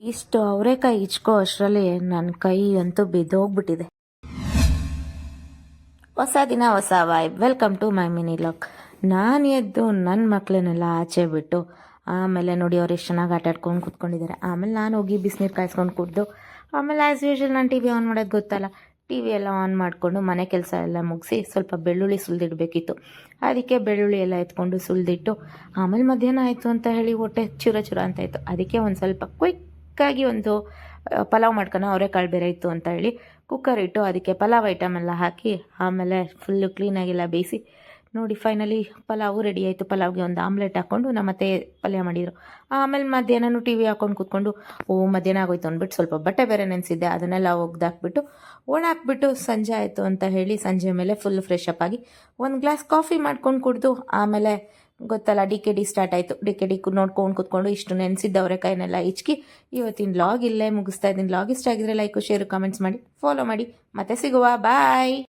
ಇಷ್ಟು ಅವರೆಕಾಯಿ ಇಚ್ಕೋ ಅಷ್ಟರಲ್ಲಿ ನನ್ನ ಕೈ ಅಂತೂ ಬಿದ್ದೋಗ್ಬಿಟ್ಟಿದೆ. ಹೊಸ ದಿನ ಹೊಸ vibe. Welcome to my mini vlog. ನಾನು ಎದ್ದು ನನ್ನ ಮಕ್ಕಳನ್ನೆಲ್ಲ ಆಚೆ ಬಿಟ್ಟು ಆಮೇಲೆ ನೋಡಿ ಅವ್ರು ಎಷ್ಟು ಚೆನ್ನಾಗಿ ಆಟ ಆಡ್ಕೊಂಡು ಕೂತ್ಕೊಂಡಿದ್ದಾರೆ. ಆಮೇಲೆ ನಾನು ಹೋಗಿ ಬಿಸಿನೀರು ಕಾಯಿಸ್ಕೊಂಡು ಕುಡ್ದು ಆಮೇಲೆ ಆ್ಯಸ್ ಯೂಶ್ವಲ್ ನಾನು ಟಿ ವಿ ಆನ್ ಮಾಡೋದು ಗೊತ್ತಲ್ಲ, ಟಿ ವಿ ಎಲ್ಲ ಆನ್ ಮಾಡಿಕೊಂಡು ಮನೆ ಕೆಲಸ ಎಲ್ಲ ಮುಗಿಸಿ ಸ್ವಲ್ಪ ಬೆಳ್ಳುಳ್ಳಿ ಸುಲಿದಿಡಬೇಕಿತ್ತು. ಅದಕ್ಕೆ ಬೆಳ್ಳುಳ್ಳಿ ಎಲ್ಲ ಎತ್ಕೊಂಡು ಸುಲಿದಿಟ್ಟು ಆಮೇಲೆ ಮಧ್ಯಾಹ್ನ ಆಯಿತು ಅಂತ ಹೇಳಿ ಹೊಟ್ಟೆ ಚುರ ಚುರ ಅಂತ ಇತ್ತು. ಅದಕ್ಕೆ ಒಂದು ಸ್ವಲ್ಪ ಕ್ವಿಕ್ಕಾಗಿ ಒಂದು ಪಲಾವ್ ಮಾಡ್ಕೊಂಡು ಅವರೆಕಾಳು ಬೇರೆ ಇತ್ತು ಅಂತ ಹೇಳಿ ಕುಕ್ಕರ್ ಇಟ್ಟು ಅದಕ್ಕೆ ಪಲಾವ್ ಐಟಮ್ ಎಲ್ಲ ಹಾಕಿ ಆಮೇಲೆ ಫುಲ್ಲು ಕ್ಲೀನಾಗೆಲ್ಲ ಬೇಯಿಸಿ ನೋಡಿ ಫೈನಲಿ ಪಲಾವು ರೆಡಿ ಆಯಿತು. ಪಲಾವ್ಗೆ ಒಂದು ಆಮ್ಲೆಟ್ ಹಾಕ್ಕೊಂಡು ನಮ್ಮತ್ತೆ ಪಲ್ಯ ಮಾಡಿದರು. ಆಮೇಲೆ ಮಧ್ಯಾಹ್ನನೂ ಟಿ ವಿ ಹಾಕ್ಕೊಂಡು ಕೂತ್ಕೊಂಡು ಮಧ್ಯಾಹ್ನ ಆಗೋಯ್ತು ಅಂದ್ಬಿಟ್ಟು ಸ್ವಲ್ಪ ಬಟ್ಟೆ ಬೇರೆ ನೆನೆಸಿದ್ದೆ, ಅದನ್ನೆಲ್ಲ ಒಗ್ದಾಕ್ಬಿಟ್ಟು ಒಣಾಕ್ಬಿಟ್ಟು ಸಂಜೆ ಆಯಿತು ಅಂತ ಹೇಳಿ ಸಂಜೆ ಮೇಲೆ ಫುಲ್ ಫ್ರೆಶ್ ಅಪ್ ಆಗಿ ಒಂದು ಗ್ಲಾಸ್ ಕಾಫಿ ಮಾಡ್ಕೊಂಡು ಕುಡಿದು ಆಮೇಲೆ ಗೊತ್ತಲ್ಲ ಡಿ ಸ್ಟಾರ್ಟ್ ಆಯಿತು. ಡಿ ನೋಡ್ಕೊಂಡು ಕೂತ್ಕೊಂಡು ಇಷ್ಟು ನೆನೆಸಿದ್ದವ್ರೆ ಕೈನೆಲ್ಲ ಇಚ್ಕಿ ಇವತ್ತಿನ ಲಾಗ್ ಇಲ್ಲೇ ಮುಗಿಸ್ತಾ ಇದ್ದೀನಿ. ಲಾಗ್ ಇಷ್ಟ ಆಗಿದ್ರೆ ಲೈಕ್ ಶೇರ್ ಕಮೆಂಟ್ಸ್ ಮಾಡಿ ಫಾಲೋ ಮಾಡಿ. ಮತ್ತೆ ಸಿಗುವ. ಬಾಯ್.